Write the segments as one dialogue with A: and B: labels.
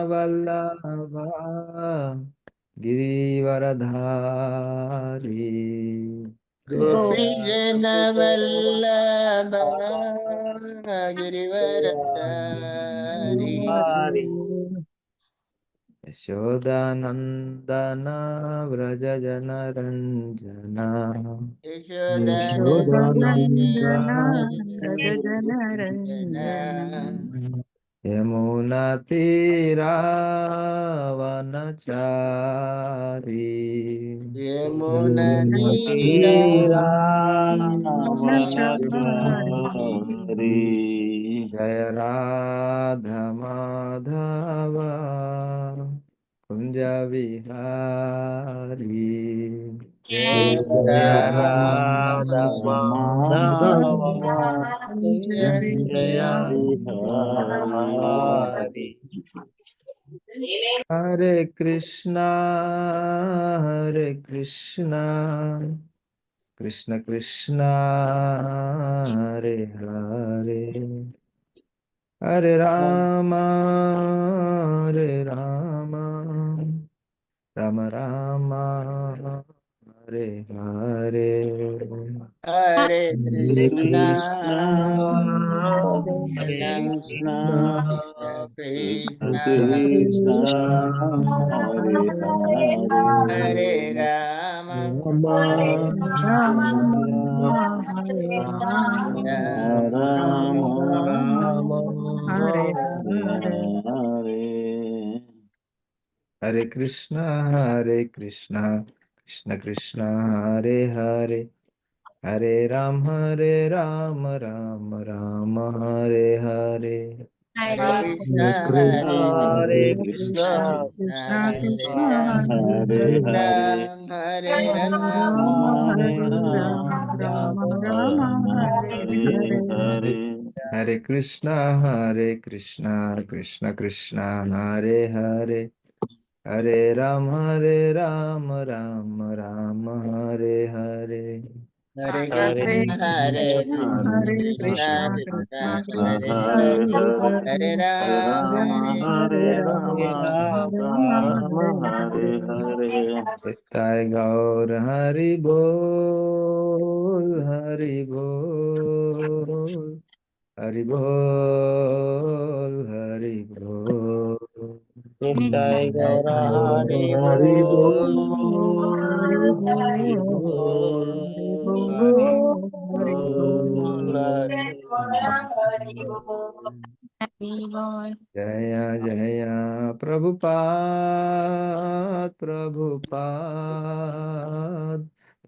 A: वल्लभा गिरिवरधारी
B: गोपीजन वल्लभ गिरिवरधारी
A: यशोदानन्दन व्रज जनरञ्जना
B: यशोदानन्दन
A: यमुनातीरावनचारी
C: यमुनतीरावनचारी
A: जय राधा माधव कुंज विहारी
B: जय
C: राधा माधव जय बिहारी।
A: हरे कृष्णा कृष्ण कृष्णा हरे हरे हरे राम राम राम हरे हरे
B: हरे कृष्णा
C: कृष्णा
B: कृष्णा
C: कृष्णा
B: कृष्ण
C: कृष्ण
B: कृष्ण
C: कृष्ण हरे हरे
B: हरे राम
C: राम राम
B: राम
C: हरे हरे।
A: हरे कृष्णा कृष्ण कृष्ण हरे हरे हरे राम राम राम हरे हरे
B: हरे कृष्ण
C: हरे कृष्णा
B: कृष्ण हरे
C: कृष्ण
B: हरे
C: हरे हरे
B: राम हरे राम
C: हरे राम राम हरे हरे।
A: हरे कृष्णा कृष्ण कृष्ण हरे हरे हरे राम राम राम हरे हरे
B: हरे
C: हरे
B: कृष्ण
C: हरे
B: कृष्ण
C: कृष्ण
B: कृष्ण
C: कृष्ण
B: हरे
C: हरे
B: हरे
C: हरे
B: हरे
C: हरे राम राम हरे हरे।
A: निताय गौर हरि बोल हरि बोल हरि बोल हरि बोल
C: नित्य गौर हरि
B: हरि
C: बोल
B: हरि
C: हरि बोल हरि
A: जय जय प्रभुपाद प्रभुपाद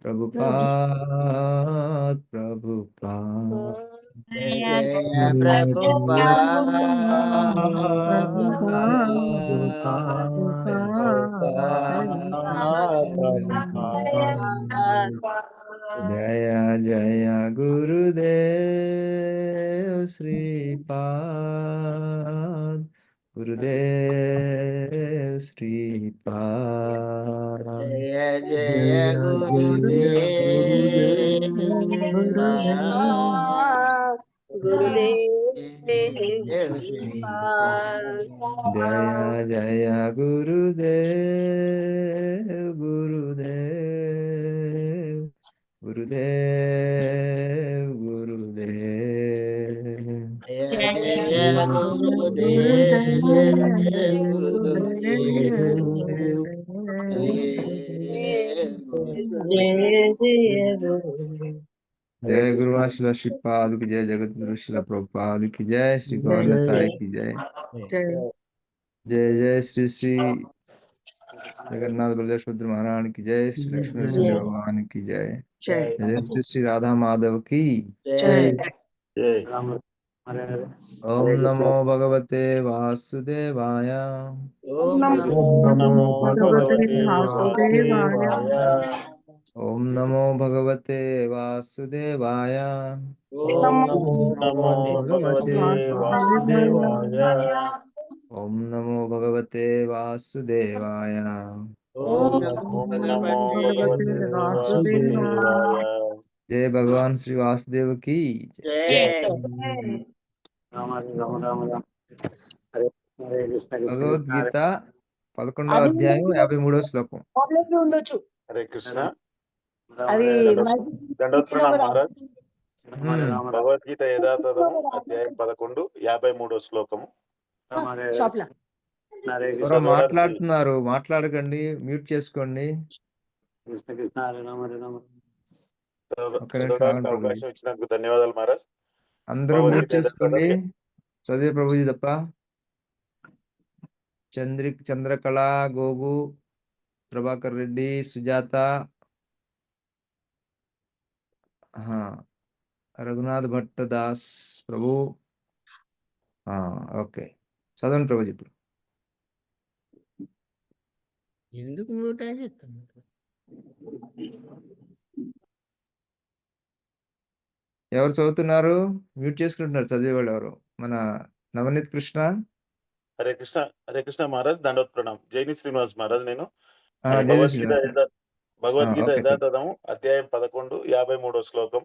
A: प्रभुपाद प्रभुपाद
B: जय जय प्रभुपाद
A: जय जय गुरुदेव श्रीपाद गुरुदेव श्रीपाद
B: जय जय
C: जय जय
B: गुरुदेव
D: गुरुदेव श्रीपाद
A: जय जय गुरुदेव गुरुदेव गुरुदेव गुरुदेव
B: जय जय गुरुदेव गुरुदेव
A: जय गुरु शिला श्रीपाद की जय जगत गुरु शिला प्रभुपाद की जय श्री गौर निताय की जय जय जय श्री श्री जगन्नाथ बलदेव सुभद्रा महाराज की जय श्री लक्ष्मी नरसिंह भगवान की जय जय श्री श्री राधा माधव की ओम
C: हरे कृष्ण।
A: नमो भगवते वासुदेवाय
B: ओम नमो
C: ओम नमो भगवते
D: वासुदेवाय
C: वासुदेवाय।
A: ओम नमो भगवते वासुदेवाय
B: ओम नमो
C: ओम नमो
B: भगवते
C: भगवते
D: वासुदेवाय
C: वासुदेवाय।
A: ओम नमो भगवते वासुदेवाय
B: ओम नमो
C: ओम नमो
B: भगवते
C: भगवते वासुदेवाय।
A: जय भगवान श्री वासुदेव की जय
B: जय
C: राम राम राम राम। हरे
B: హరే కృష్ణ కృష్ణ కృష్ణ
A: భగవద్గీత 11వ
E: అది
A: అధ్యాయం 53వ శ్లోకం.
E: ఆన్లైన్ లో ఉండొచ్చు.
F: హరే కృష్ణ.
E: అది
F: దండోత్సవం మహారాజ్.
A: ఉమ్.
F: భగవద్గీత యథాతథము అధ్యాయం 11 53వ శ్లోకము.
E: షాప్ లా
B: హరే కృష్ణ
A: ఎవరో మాట్లాడుతున్నారు, మాట్లాడకండి, మ్యూట్ చేసుకోండి.
B: కృష్ణ కృష్ణ హరే రామ హరే రామ.
A: ఒక్క నిమిషం
F: చదవడానికి
A: ఆగండి ప్రభుజీ.
F: అవకాశం ఇచ్చినందుకు ధన్యవాదాలు మహారాజ్.
A: అందరూ మ్యూట్
F: భగవద్గీత
A: చేసుకోండి.
F: యథాతథము.
A: చదివే ప్రభుజీ తప్ప. చంద్రకళ, గోగు, ప్రభాకర్ రెడ్డి, సుజాత, రఘునాథ్ భట్ట దాస్ ప్రభు. ఓకే, చదవండి ప్రభుజీ ఇప్పుడు.
B: ఎందుకు మ్యూట్ అని చెప్తున్నారు?
A: ఎవరు చదువుతున్నారు? మ్యూట్ చేసుకుంటున్నారు చదివేవాళ్ళు ఎవరు? మన నవనీత్ కృష్ణ.
F: హరే కృష్ణ. హరే కృష్ణ మహారాజ్. దండోత్ ప్రణామ్. జైని శ్రీనివాస్ మహారాజ్. నేను
A: జయశ్రీ.
F: భగవద్గీత
A: ఓకే.
F: యథాతథము అధ్యాయం 11 53వ శ్లోకం.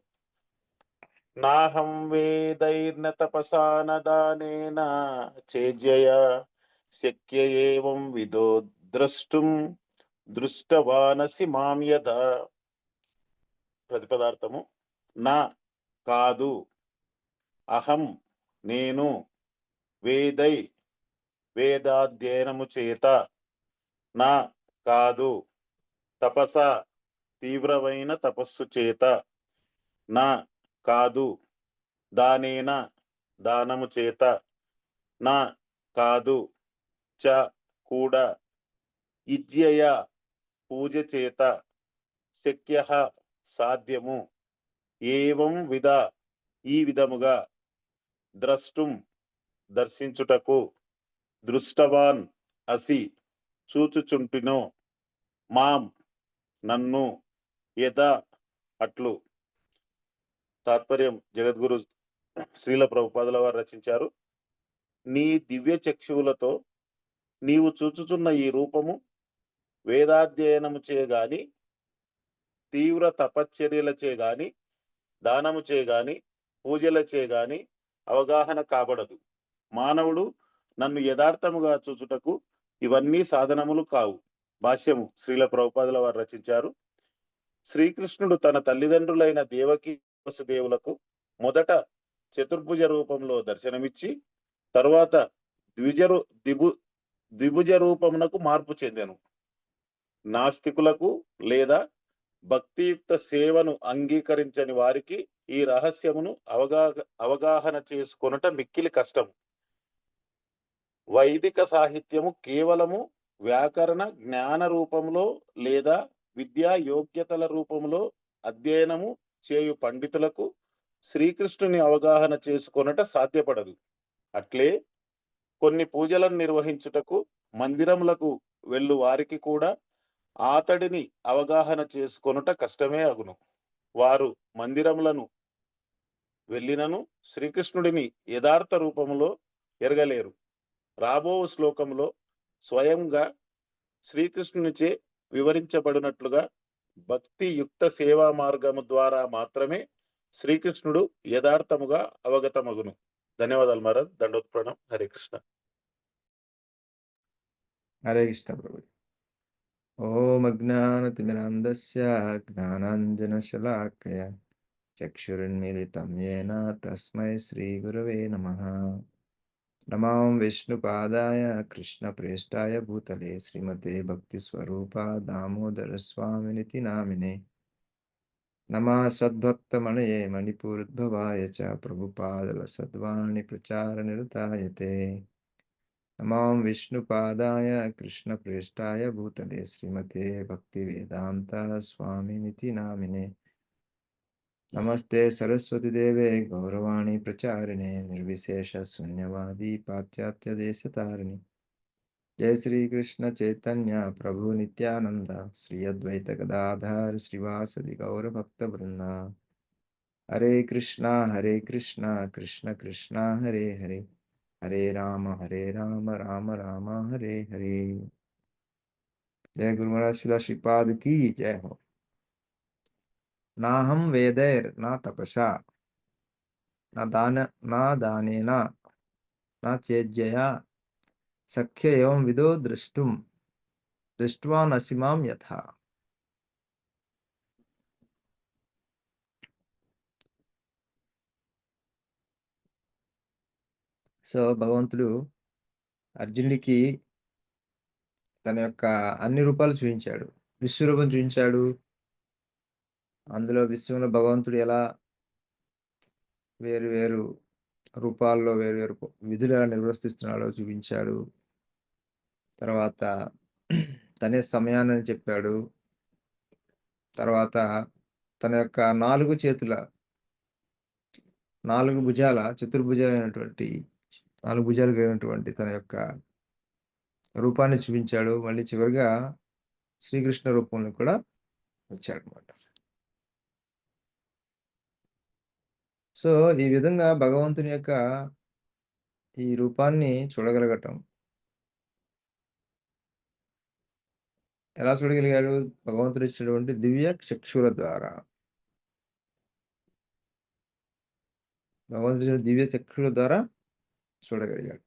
F: నాహం వేదైర్న తపసా న దానేన చేజ్యయ శక్య ఏవం విదో ద్రష్టుం దృష్టవానసి మాం యథా. ప్రతిపదార్థము. నా కాదు, అహం నేను, వేదై వేదాధ్యయనము చేత, నా కాదు, తపస తీవ్రమైన తపస్సు చేత, నా కాదు, దానేన దానము చేత, నా కాదు, చ కూడా, ఇజ్యయ పూజ చేత, శక్య సాధ్యము, ఏవం విధ ఈ విధముగా, ద్రష్టుం దర్శించుటకు, దృష్టవాన్ అసి చూచుచుంటినో, మాం నన్ను, యథా అట్లు. తాత్పర్యం జగద్గురు శ్రీల ప్రభుపాదుల వారు రచించారు. నీ దివ్య చక్షువులతో నీవు చూచుచున్న ఈ రూపము వేదాధ్యయనము చేయగాని, తీవ్ర తపశ్చర్యలచే గాని, దానము చేయగాని, పూజలచే గాని అవగాహన కాబడదు. మానవుడు నన్ను యథార్థముగా చూచుటకు ఇవన్నీ సాధనములు కావు. భాష్యము శ్రీల ప్రభుపాదుల వారు రచించారు. శ్రీకృష్ణుడు తన తల్లిదండ్రులైన దేవకి వసుదేవులకు మొదట చతుర్భుజ రూపంలో దర్శనమిచ్చి తరువాత ద్విభుజ రూపమునకు మార్పు చెందెను. నాస్తికులకు లేదా భక్తియుక్త సేవను అంగీకరించని వారికి ఈ రహస్యమును అవగాహన చేసుకొనుట మిక్కిలి కష్టము. వైదిక సాహిత్యము కేవలము వ్యాకరణ జ్ఞాన రూపంలో లేదా విద్యా యోగ్యతల రూపంలో అధ్యయనము చేయు పండితులకు శ్రీకృష్ణుని అవగాహన చేసుకొనుట సాధ్యపడదు. అట్లే కొన్ని పూజలను నిర్వహించుటకు మందిరములకు వెళ్ళు వారికి కూడా ఆతడిని అవగాహన చేసుకొనుట కష్టమే అగును. వారు మందిరములను వెళ్ళినను శ్రీకృష్ణుడిని యథార్థ రూపములో ఎరగలేరు. రాబో శ్లోకంలో స్వయంగా శ్రీకృష్ణునిచే వివరించబడినట్లుగా భక్తి యుక్త సేవా మార్గము ద్వారా మాత్రమే శ్రీకృష్ణుడు యథార్థముగా అవగతమగును. ధన్యవాదాలు మహారాజ్. దండోత్ ప్రణామ్. హరే కృష్ణ.
A: హరే కృష్ణ ప్రభు. ఓం అజ్ఞానతిమిరాంధస్య జ్ఞానాంజనశలాకయ చక్షురున్మిలితం యేన తస్మై శ్రీ గురవే నమః. నమాం విష్ణుపాదాయ కృష్ణప్రేష్టాయ భూతలే శ్రీమతే భక్తిస్వరూపా దామోదర స్వామినితి నామినే. నమః సద్భక్తమణయే మణిపూరోద్భవాయ చ ప్రభుపాదల సద్వాణి ప్రచారనిరతాయతే. నమాం విష్ణుపాదాయ కృష్ణప్రేష్టాయ భూతలే శ్రీమతే భక్తివేదాంత స్వామినితి నామినే. నమస్తే సరస్వతి దేవే గౌరవాణి ప్రచారిణే నిర్విశేష శూన్యవాది పాశ్చాత్య దేశతారిణి. జయ శ్రీకృష్ణ చైతన్య ప్రభు నిత్యానంద శ్రీ అద్వైత గదాధర్ శ్రీవాసది గౌరభక్త బృంద. హరే కృష్ణ కృష్ణ కృష్ణ హరే హరే హరే రామ రామ రామ హరే హరే. జయ గురు మహారాజ్ శిలా శ్రీపాద की जय हो. నాహం వేదైర్ నా తపసా నా దానేన నా చేజ్యయా సఖ్య ఏవం విదో దృష్ట్వా నసిమాం యథా. సో భగవంతుడు అర్జునుడికి తన యొక్క అన్ని రూపాలు చూపించాడు. విశ్వరూపం చూపించాడు. అందులో విశ్వంలో భగవంతుడు ఎలా వేరు వేరు రూపాల్లో వేరు వేరు విధులు ఎలా నిర్వర్తిస్తున్నాడో చూపించాడు. తర్వాత తనే సమయాన్ని చెప్పాడు. తర్వాత తన యొక్క 4 చేతుల 4 భుజాల చతుర్భుజమైనటువంటి 4 భుజాలు కలిగినటువంటి తన యొక్క రూపాన్ని చూపించాడు. మళ్ళీ చివరిగా శ్రీకృష్ణ రూపంలో కూడా వచ్చాడనమాట. సో ఈ విధంగా భగవంతుని యొక్క ఈ రూపాన్ని చూడగలగటం ఎలా చూడగలిగాడు? భగవంతుడు ఇచ్చినటువంటి దివ్య చక్షుల ద్వారా. భగవంతుడి దివ్య చక్షుల ద్వారా చూడగలిగాడు.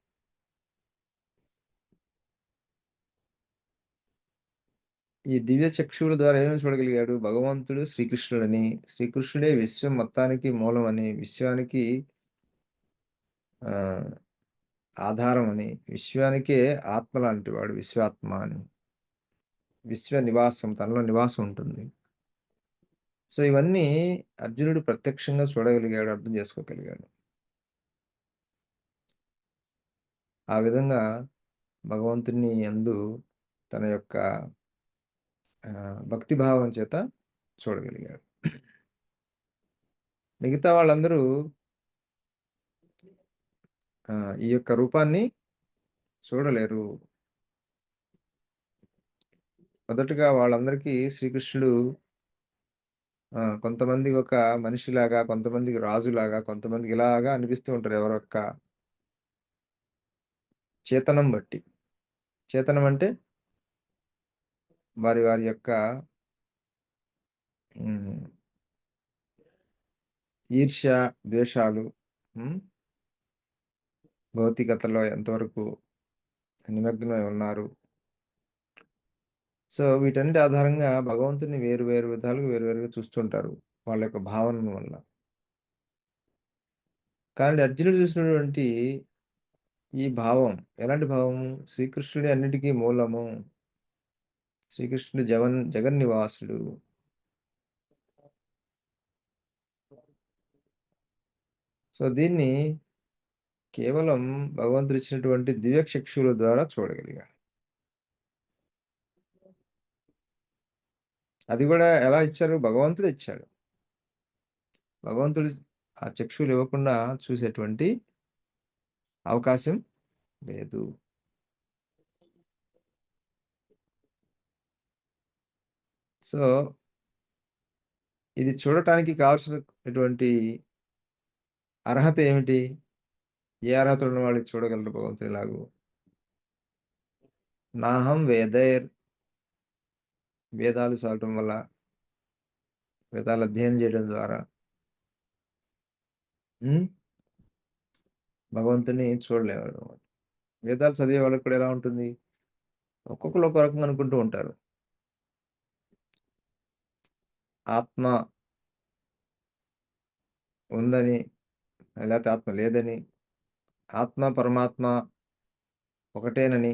A: ఈ దివ్య చక్షువుల ద్వారా ఏమేమి చూడగలిగాడు? భగవంతుడు శ్రీకృష్ణుడని, శ్రీకృష్ణుడే విశ్వం మొత్తానికి మూలమని, విశ్వానికి ఆధారం అని, విశ్వానికే ఆత్మ లాంటి వాడు, విశ్వాత్మ అని, విశ్వ నివాసం, తనలో నివాసం ఉంటుంది. సో ఇవన్నీ అర్జునుడు ప్రత్యక్షంగా చూడగలిగాడు, అర్థం చేసుకోగలిగాడు. ఆ విధంగా భగవంతుని యందు తన యొక్క భక్తిభావం చేత చూడగలిగాడు. మిగతా వాళ్ళందరూ ఈ యొక్క రూపాన్ని చూడలేరు. మొదటగా వాళ్ళందరికీ శ్రీకృష్ణుడు కొంతమందికి ఒక మనిషిలాగా, కొంతమందికి రాజులాగా, కొంతమందికి ఇలాగా అనిపిస్తూ ఉంటారు. ఎవరొక్క చేతనం బట్టి. చేతనం అంటే వారి వారి యొక్క ఈర్ష్య, ద్వేషాలు, భౌతికతలో ఎంతవరకు నిమగ్నమై ఉన్నారు. సో వీటన్నిటి ఆధారంగా భగవంతుని వేరు వేరు విధాలుగా వేరువేరుగా చూస్తుంటారు వాళ్ళ యొక్క భావన వల్ల. కానీ అర్జునుడు చూసినటువంటి ఈ భావం ఎలాంటి భావము? శ్రీకృష్ణుడి అన్నిటికీ మూలము, శ్రీకృష్ణుడు జగన్నివాసుడు. సో దీన్ని కేవలం భగవంతుడు ఇచ్చినటువంటి దివ్యచక్షుల ద్వారా చూడగలిగాడు. అది కూడా ఎలా ఇచ్చారు? భగవంతుడు ఇచ్చాడు. భగవంతుడు ఆ చక్షులు ఇవ్వకుండా చూసేటువంటి అవకాశం లేదు. సో ఇది చూడటానికి కావాల్సినటువంటి అర్హత ఏమిటి? ఏ అర్హత ఉన్న వాళ్ళకి చూడగలరు భగవంతుడు ఎలాగూ? నాహం వేదాలు చదవటం వల్ల, వేదాలు అధ్యయనం చేయడం ద్వారా భగవంతుని చూడలేవాడు. వేదాలు చదివే వాళ్ళకి కూడా ఎలా ఉంటుంది? ఒక్కొక్కరు ఒక రకంగా అనుకుంటూ ఉంటారు. ఆత్మ ఉందని, లేకపోతే ఆత్మ లేదని, ఆత్మ పరమాత్మ ఒకటేనని,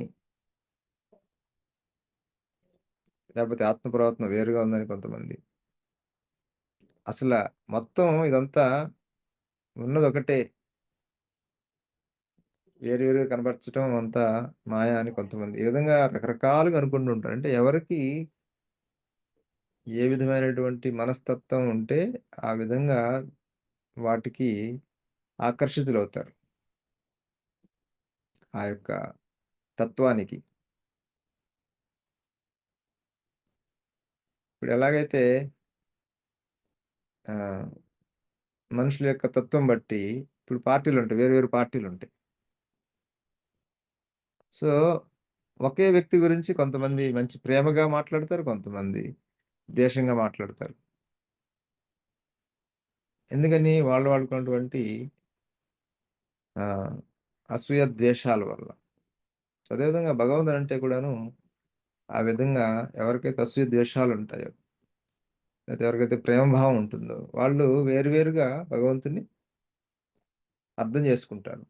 A: లేకపోతే ఆత్మ పరమాత్మ వేరుగా ఉందని కొంతమంది. అసలు మొత్తం ఇదంతా ఉన్నది ఒకటే, వేరువేరుగా కనపరచడం అంతా మాయా అని కొంతమంది. ఈ విధంగా రకరకాలుగా అనుకుంటూ ఉంటారు. అంటే ఎవరికి ఏ విధమైనటువంటి మనస్తత్వం ఉంటే ఆ విధంగా వాటికి ఆకర్షితులవుతారు, ఆ యొక్క తత్వానికి. ఇప్పుడు ఎలాగైతే మనుషుల యొక్క తత్వం బట్టి ఇప్పుడు పార్టీలు ఉంటాయి, వేరు పార్టీలు ఉంటాయి. సో ఒకే వ్యక్తి గురించి కొంతమంది మంచి ప్రేమగా మాట్లాడతారు, కొంతమంది ద్వేషంగా మాట్లాడతారు. ఎందుకని? వాళ్ళకున్నటువంటి అసూయ ద్వేషాల వల్ల. అదేవిధంగా భగవంతుడు అంటే కూడాను ఆ విధంగా ఎవరికైతే అసూయ ద్వేషాలు ఉంటాయో, లేకపోతే ఎవరికైతే ప్రేమభావం ఉంటుందో వాళ్ళు వేరువేరుగా భగవంతుని అర్థం చేసుకుంటారు.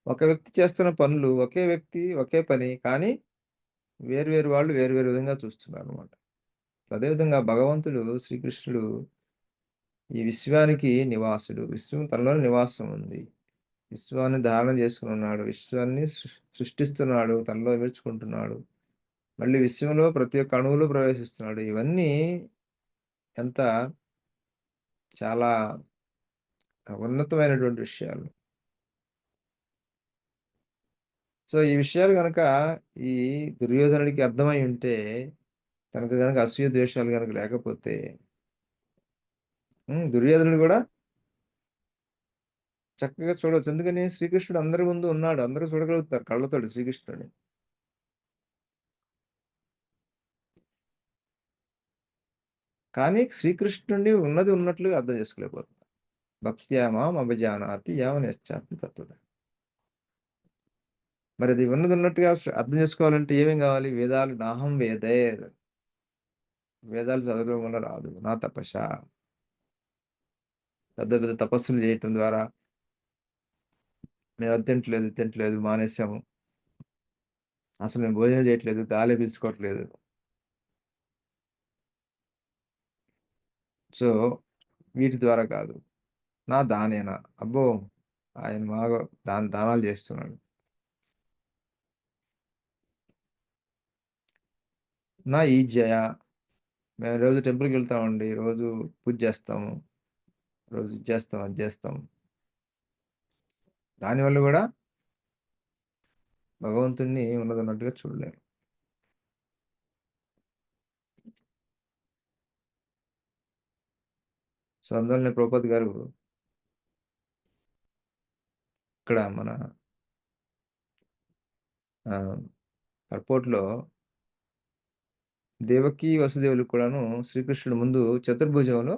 A: ఒక వ్యక్తి చేస్తున్న పనులు ఒకే వ్యక్తి, ఒకే పని కానీ వేరు వాళ్ళు వేరు విధంగా చూస్తున్నారనమాట. అదేవిధంగా భగవంతుడు శ్రీకృష్ణుడు ఈ విశ్వానికి నివాసుడు. విశ్వం తనలోనే నివాసం ఉంది. విశ్వాన్ని ధారణ చేసుకొని ఉన్నాడు. విశ్వాన్ని సృష్టిస్తున్నాడు. తనలో ఇముడ్చుకుంటున్నాడు. మళ్ళీ విశ్వంలో ప్రతి ఒక్క అణువులో ప్రవేశిస్తున్నాడు. ఇవన్నీ ఎంత చాలా ఉన్నతమైనటువంటి విషయాలు. సో, ఈ విషయాలు గనక ఈ దుర్యోధనుడికి అర్థమై ఉంటే, తనకు గనక అసూయ ద్వేషాలు గనక లేకపోతే దుర్యోధనుడు గూడా చక్కగా చూడొచ్చు. ఎందుకని శ్రీకృష్ణుడు అందరి ముందు ఉన్నాడు. అందరూ చూడగలుగుతారు కళ్ళతోటి శ్రీకృష్ణుడిని. కానీ శ్రీకృష్ణుడిని ఉన్నది ఉన్నట్లుగా అర్థం చేసుకోలేకపోతున్నారు. భక్త్యా మాం అభిజానాతి యావనేశ్చాస్మి తత్వత. మరి అది ఉన్నది ఉన్నట్టుగా అర్థం చేసుకోవాలంటే ఏమేం కావాలి? వేదాలు నాహం వేదేర్. వేదాలు చదవడం వల్ల రాదు. నా తపస్స. పెద్ద పెద్ద తపస్సులు చేయటం ద్వారా మేము అది తింటలేదు మానేసాము. అసలు మేము భోజనం చేయట్లేదు, గాలే పీల్చుకోవట్లేదు. సో, వీటి ద్వారా కాదు. నా దానేనా? అబ్బో! ఆయన బాగా దానాలు చేస్తున్నాడు. నా ఈజ్యయ. మేము రోజు టెంపుల్‌కి వెళ్తామండి. రోజు పూజ చేస్తాము. రోజు ఇది చేస్తాం, అది చేస్తాం. దానివల్ల గూడా భగవంతుడిని ఉన్నదన్నట్టుగా చూడలేము. సో, అందువల్లనే ప్రభుపాద్ గారు ఇక్కడ మన పర్పోర్ట్‌లో దేవకి, వసుదేవులకు కూడాను శ్రీకృష్ణుడు ముందు చతుర్భుజంలో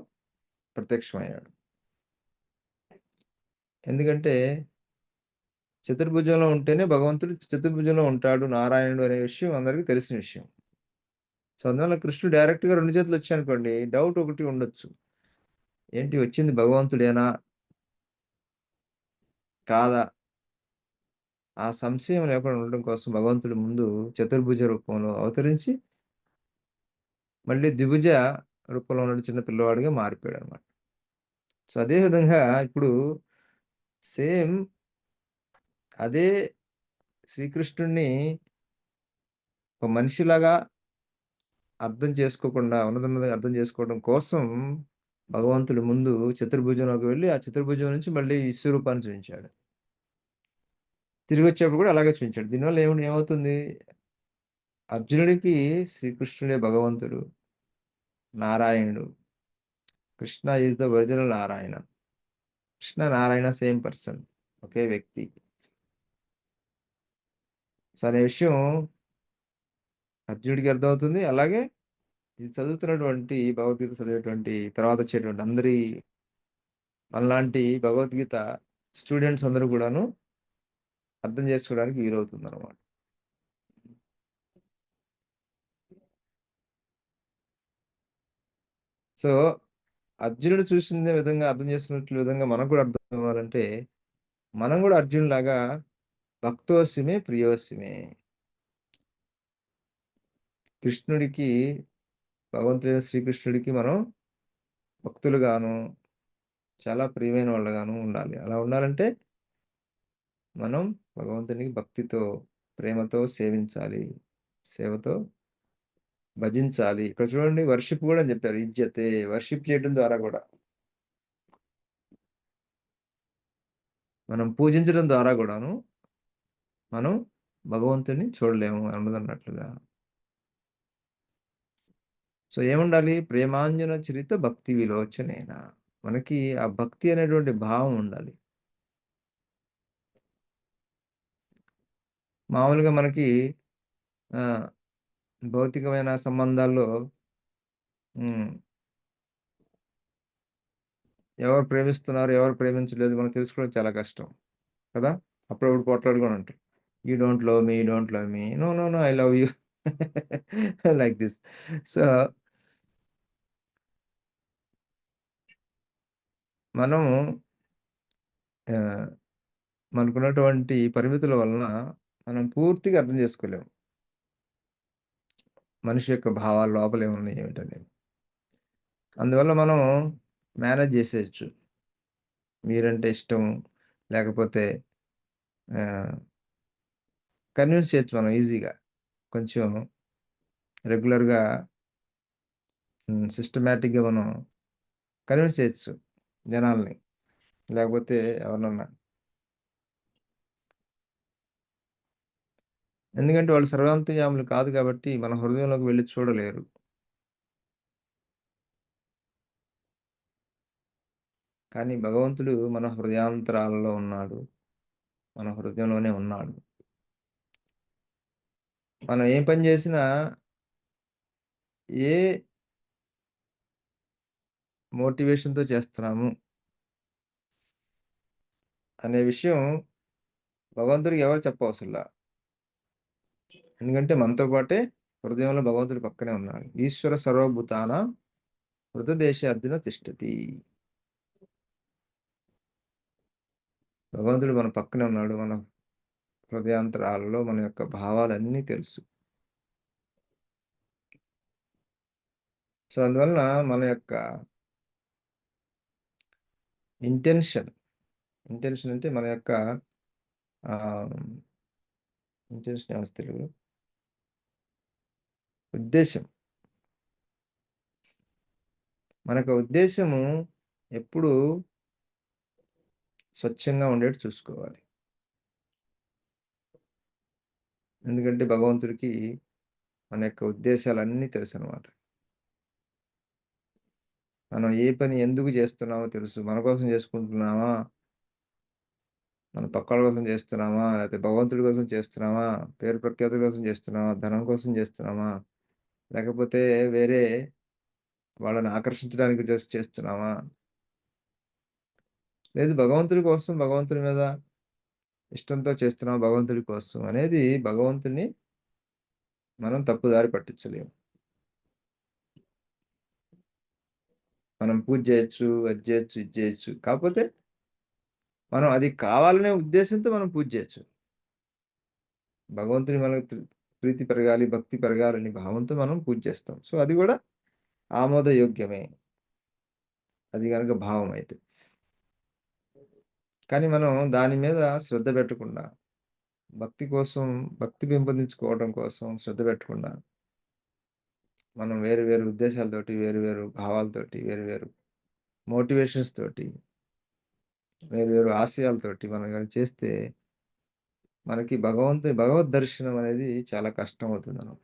A: ప్రత్యక్షమయ్యాడు. ఎందుకంటే చతుర్భుజంలో ఉంటేనే భగవంతుడు చతుర్భుజంలో ఉంటాడు నారాయణుడు అనే విషయం అందరికీ తెలిసిన విషయం. సో, అందువల్ల కృష్ణుడు డైరెక్ట్‌గా 2 చేతులు వచ్చాయనుకోండి డౌట్ ఒకటి ఉండొచ్చు. ఏంటి వచ్చింది భగవంతుడేనా? కాదా? ఆ సంశయం లేకుండా ఉండడం కోసం భగవంతుడు ముందు చతుర్భుజ రూపంలో అవతరించి మళ్ళీ ద్విభుజ రూపంలో ఉన్న చిన్న పిల్లవాడిగా మారిపోయాడనమాట. సో, అదే విధంగా ఇప్పుడు సేమ్ అదే శ్రీకృష్ణుడిని ఒక మనిషిలాగా అర్థం చేసుకోకుండా ఉన్నదున్నదిగా అర్థం చేసుకోవడం కోసం భగవంతుడు ముందు చతుర్భుజంలోకి వెళ్ళి, ఆ చతుర్భుజం నుంచి మళ్ళీ విశ్వరూపాన్ని చూయించాడు. తిరిగొచ్చేప్పుడు కూడా అలాగే చూయించాడు. దీనివల్ల ఏమవుతుంది? అర్జునుడికి శ్రీకృష్ణుడే భగవంతుడు, నారాయణుడు. Krishna is the original Narayana. Krishna, Narayana same person. ఒకే వ్యక్తి. సో, అనే విషయం అర్జునుడికి అర్థమవుతుంది. అలాగే ఇది చదువుతున్నటువంటి భగవద్గీత చదివేటువంటి తర్వాత వచ్చేటువంటి అందరి మనలాంటి భగవద్గీత స్టూడెంట్స్ అందరూ కూడాను అర్థం చేసుకోవడానికి వీలవుతుందన్నమాట. సో, అర్జునుడు చూసిన విధంగా అర్థం చేసుకున్నట్లు విధంగా మనకు కూడా అర్థం అవ్వాలంటే, మనం కూడా అర్జునుడిలాగా భక్తోస్మి ప్రియోస్మి. కృష్ణుడికి భగవంతుడైన శ్రీకృష్ణుడికి మనం భక్తులుగాను, చాలా ప్రియమైన వాళ్ళుగాను ఉండాలి. అలా ఉండాలంటే మనం భగవంతునికి భక్తితో, ప్రేమతో సేవించాలి. సేవతో భజించాలి. ఇక్కడ చూడండి వర్షిప్ కూడా అని చెప్పారు. ఇజ్జతే వర్షిప్ చేయడం ద్వారా కూడా. మనం పూజించడం ద్వారా కూడాను మనం భగవంతుడిని చూడలేము అన్నదన్నట్లుగా. సో, ఏముండాలి? ప్రేమాంజన చరిత భక్తి విలోచనేన. మనకి ఆ భక్తి అనేటువంటి భావం ఉండాలి. మామూలుగా మనకి ఆహ్, భౌతికమైన సంబంధాల్లో హ్మ్. ఎవరు ప్రేమిస్తున్నారు, ఎవరు ప్రేమించలేదు మనకు తెలుసుకోవడం చాలా కష్టం. కదా! అప్పుడప్పుడు పోట్లాడుకొని ఉంటారు. You don't love me, you don't love me. No, no, no, I love you. Like this. So, మనము ఆహ్, మనకున్నటువంటి పరిమితుల వలన మనం పూర్తిగా అర్థం చేసుకోలేము. మనిషి యొక్క భావాలు లోపల ఏమున్నాయి ఏమిటనేది. అందువల్ల మనం మేనేజ్ చేసేయొచ్చు. మీరంటే ఇష్టం, లేకపోతే ఆహ్, కన్విన్స్ చేయొచ్చు మనం ఈజీగా. కొంచెం రెగ్యులర్‌గా సిస్టమాటిక్‌గా మనం కన్విన్స్ చేయొచ్చు జనాల్ని. లేకపోతే ఎవరినన్నా. ఎందుకంటే వాళ్ళు సర్వాంతర్యాములు కాదు కాబట్టి మన హృదయంలోకి వెళ్లి చూడలేరు. కానీ భగవంతుడు మన హృదయాంతరాలలో ఉన్నాడు. మన హృదయంలోనే ఉన్నాడు. మనం ఏ పని చేసినా ఏ మోటివేషన్‌తో చేస్తున్నాము అనే విషయం భగవంతుడికి ఎవరు చెప్పవసరలా. ఎందుకంటే మనతో పాటే హృదయంలో భగవంతుడు పక్కనే ఉన్నాడు. ఈశ్వర సర్వభూతానాం హృదయదేశే అర్జున తిష్టతి. భగవంతుడు మన పక్కనే ఉన్నాడు. మన హృదయాంతరాలలో మన యొక్క భావాలన్నీ తెలుసు. సో, అందువలన మన యొక్క ఇంటెన్షన్, ఇంటెన్షన్ అంటే మన యొక్క ఆహ్, ఇంటెన్షన్ ఏమొస్తది తెలుగులో? ఉద్దేశ్యం. మనకు ఉద్దేశ్యము ఎప్పుడూ స్వచ్ఛంగా ఉండేట్టు చూసుకోవాలి. ఎందుకంటే భగవంతుడికి మన యొక్క ఉద్దేశాలన్నీ తెలుసనమాట. మనం ఏ పని ఎందుకు చేస్తున్నామో తెలుసు. మన కోసం చేసుకుంటున్నామా? మన పక్కోళ్ళ కోసం చేస్తున్నామా? లేకపోతే భగవంతుడి కోసం చేస్తున్నామా? పేరు ప్రఖ్యాతుల కోసం చేస్తున్నామా? ధనం కోసం చేస్తున్నామా? లేకపోతే వేరే వాళ్ళని ఆకర్షించడానికి చేస్తున్నామా? లేదు భగవంతుడి కోసం, భగవంతుడి మీద ఇష్టంతో చేస్తున్నామా భగవంతుడి కోసం అనేది భగవంతుడిని మనం తప్పుదారి పట్టించలేము. మనం పూజ చేయొచ్చు, అది చేయొచ్చు, ఇది చేయొచ్చు. కాకపోతే మనం అది కావాలనే ఉద్దేశంతో మనం పూజ చేయొచ్చు. భగవంతుని మనకు ప్రీతి పెరగాలి, భక్తి పెరగాలని భావంతో మనం పూజ చేస్తాం. సో, అది గూడా ఆమోదయోగ్యమే. అది గనక భావం అయితే. కానీ మనం దాని మీద శ్రద్ధ పెట్టకుండా, భక్తి కోసం, భక్తి పెంపొందించుకోవడం కోసం శ్రద్ధ పెట్టకుండా, మనం వేరు వేరు ఉద్దేశాలతోటి, వేరు వేరు భావాలతోటి, వేరు వేరు మోటివేషన్స్ తోటి, వేరు వేరు ఆశయాలతోటి మనం గనక చేస్తే, మనకి భగవద్ దర్శనం అనేది చాలా కష్టమవుతుందనమాట.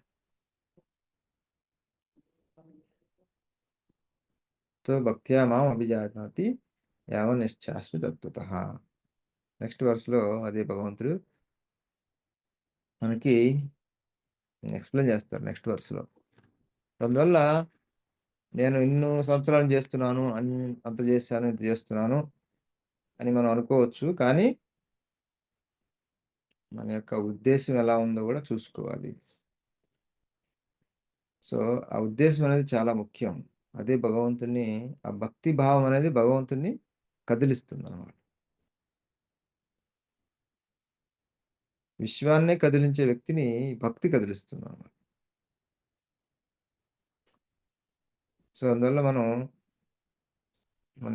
A: సో, భక్త్యా మాం అభిజానాతి యావన్నిశ్చాస్మి తత్వతః. నెక్స్ట్ వర్స్‌లో అదే భగవంతుడు మనకి ఎక్స్‌ప్లెయిన్ చేస్తారు నెక్స్ట్ వర్స్‌లో. అందువల్ల నేను ఇన్ని సంవత్సరాలు చేస్తున్నాను, అంత చేశాను, ఇంత చేస్తున్నాను అని మనం అనుకోవచ్చు. కానీ మన యొక్క ఉద్దేశ్యం ఎలా ఉందో గూడా చూసుకోవాలి. సో, ఆ ఉద్దేశ్యం అనేది చాలా ముఖ్యం. అదే భగవంతుడిని ఆ భక్తి భావం అనేది భగవంతుడిని కదిలిస్తుందనమాట. విశ్వాన్నే కదిలించే వ్యక్తిని భక్తి కదిలిస్తుందనమాట. సో, అందువల్ల మనం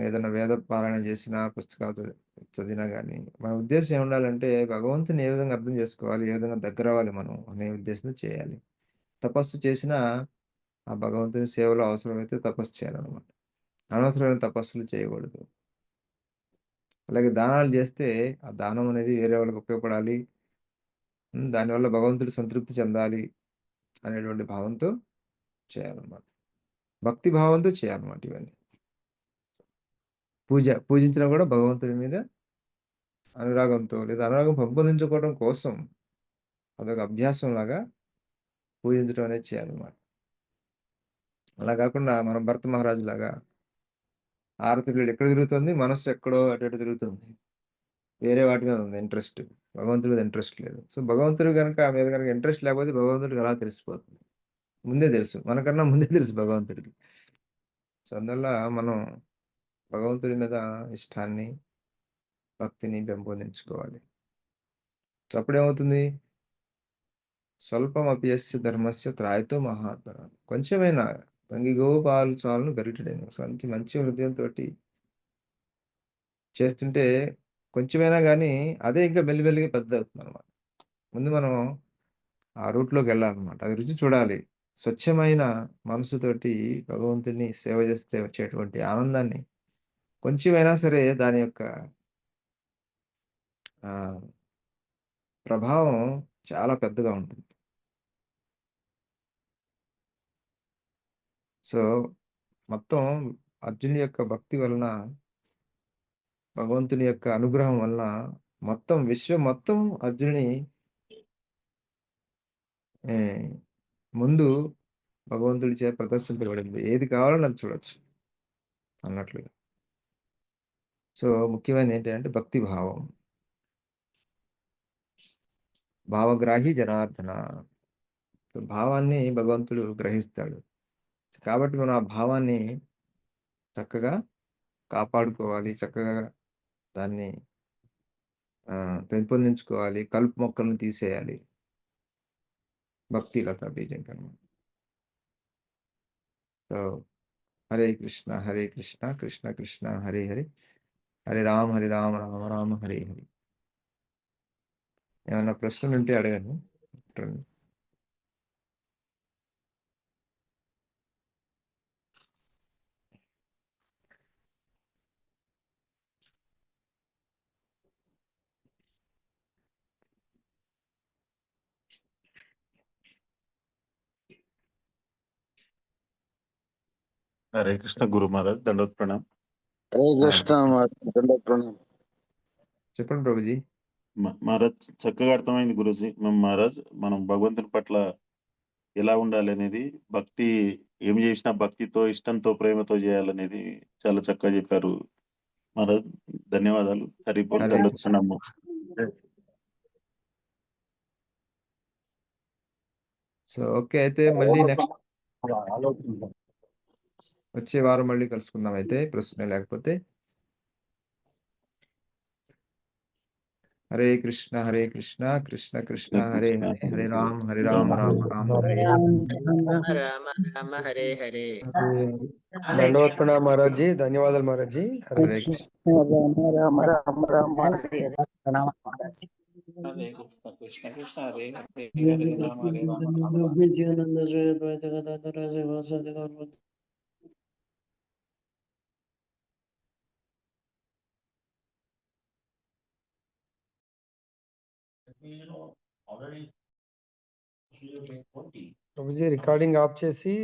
A: ఏదైనా వేద పారాయణ చేసినా, పుస్తకాలు చదివినా గానీ, మన ఉద్దేశ్యం ఏముండాలంటే భగవంతుని ఏ విధంగా అర్థం చేసుకోవాలి, ఏ విధంగా దగ్గరవ్వాలి మనం అనే ఉద్దేశంతో చేయాలి. తపస్సు చేసినా ఆ భగవంతుని సేవలో అవసరమైతే తపస్సు చేయాలనమాట. అనవసరమైన తపస్సులు చేయకూడదు. అలాగే దానాలు చేస్తే ఆ దానం అనేది వేరే వాళ్ళకి ఉపయోగపడాలి. దానివల్ల భగవంతుడు సంతృప్తి చెందాలి అనేటువంటి భావంతో చేయాలన్నమాట. భక్తి భావంతో చేయాలన్నమాట ఇవన్నీ. పూజించినా కూడా భగవంతుడి మీద అనురాగంతో లేదా అనురాగం పెంపొందించుకోవడం కోసం అదొక అభ్యాసంలాగా పూజించడం అనేది చేయాలన్నమాట. అలా కాకుండా మనం భరత మహారాజులాగా హారతి ఎక్కడ తిరుగుతుంది, మనస్సు ఎక్కడో అటు ఇటు తిరుగుతుంది. వేరే వాటి మీద ఉంది ఇంట్రెస్ట్. భగవంతుడి మీద ఇంట్రెస్ట్ లేదు. సో, భగవంతుడు గనుక మీద గనుక ఇంట్రెస్ట్ లేకపోతే భగవంతుడికి ఎలా తెలిసిపోతుంది? ముందే తెలుసు. మనకన్నా ముందే తెలుసు భగవంతుడికి. సో, అందువల్ల మనం భగవంతుడి మీద ఇష్టాన్ని, భక్తిని పెంపొందించుకోవాలి. సో, అప్పుడేమవుతుంది? స్వల్పమపి యస్య ధర్మస్య త్రాయతో మహాత్మనాః. కొంచెమైనా గంగిగోవు పాలు చాలును గరిటెడైన. సో, మంచి హృదయంతోటి చేస్తుంటే కొంచెమైనా గానీ అదే ఇంకా మెల్లిమెల్లిగా పెద్దదవుతుందనమాట. ముందు మనం ఆ రూట్‌లోకెళ్ళాలనమాట. అది రుచి చూడాలి. స్వచ్ఛమైన మనసుతోటి భగవంతుడిని సేవ చేస్తే వచ్చేటువంటి ఆనందాన్ని కొంచెమైనా సరే దాని యొక్క ఆహ్, ప్రభావం చాలా పెద్దగా ఉంటుంది. సో, మొత్తం అర్జునుడి యొక్క భక్తి వలన, భగవంతుని యొక్క అనుగ్రహం వలన మొత్తం విశ్వం మొత్తం అర్జునుని ఆహ్, ముందు భగవంతుడి చే ప్రదర్శింపబడింది. ఏది కావాలన్నా అది చూడొచ్చు అన్నట్లుగా. సో, ముఖ్యమైనది ఏంటంటే భక్తి భావం. భావగ్రాహి జనార్దన. భావాన్ని భగవంతుడు గ్రహిస్తాడు. కాబట్టి మనం ఆ భావాన్ని చక్కగా కాపాడుకోవాలి. చక్కగా దాన్ని పెంపొందించుకోవాలి. కలుపు మొక్కలను తీసేయాలి. భక్తి లతా బీజం కన్నా. సో, హరే కృష్ణ, హరే కృష్ణ, కృష్ణ కృష్ణ హరే హరే, హరే రామ, హరే రామ, రామ రామ హరే హరే. ఏమన్నా ప్రశ్నలుంటే అడగండి.
F: హరే కృష్ణ గురు మహారాజ్ దండోత్ ప్రణామ్.
G: హరే కృష్ణ దండోత్ ప్రణామ్.
A: చెప్పండి ప్రభుజీ.
F: మహారాజ్ చక్కగా అర్థమైంది గురూజీ. మహారాజ్ మనం భగవంతుని పట్ల ఎలా ఉండాలి అనేది, భక్తి ఏం చేసినా భక్తితో, ఇష్టంతో, ప్రేమతో చేయాలనేది చాలా చక్కగా చెప్పారు మహారాజ్. ధన్యవాదాలు. హరి బోల్.
A: హరే
F: దండోత్
A: కృష్ణ.
F: ప్రణామ్.
A: So, okay. అయితే మళ్ళీ నెక్స్ట్ వచ్చే వారం మళ్ళీ కలుసుకుందాం అయితే ప్రశ్న లేకపోతే. హరే కృష్ణ, హరే కృష్ణ, కృష్ణ కృష్ణ హరే హరే, హరే రామ, హరే రామ, రామ రామ హరే హరే.
B: రామ రామ హరే హరే.
H: దండవత్ ప్రణామ్ महाराज जी. धन्यवादाలు महाराज जी.
A: హరే కృష్ణ.
C: రామ రామ రామ హరే హరే. ప్రణామ.
D: హరే కృష్ణ కృష్ణ కృష్ణ హరే హరే హరే రామ రామ రామ.
H: ప్రభుజీ రికార్డింగ్ ఆఫ్ చేసి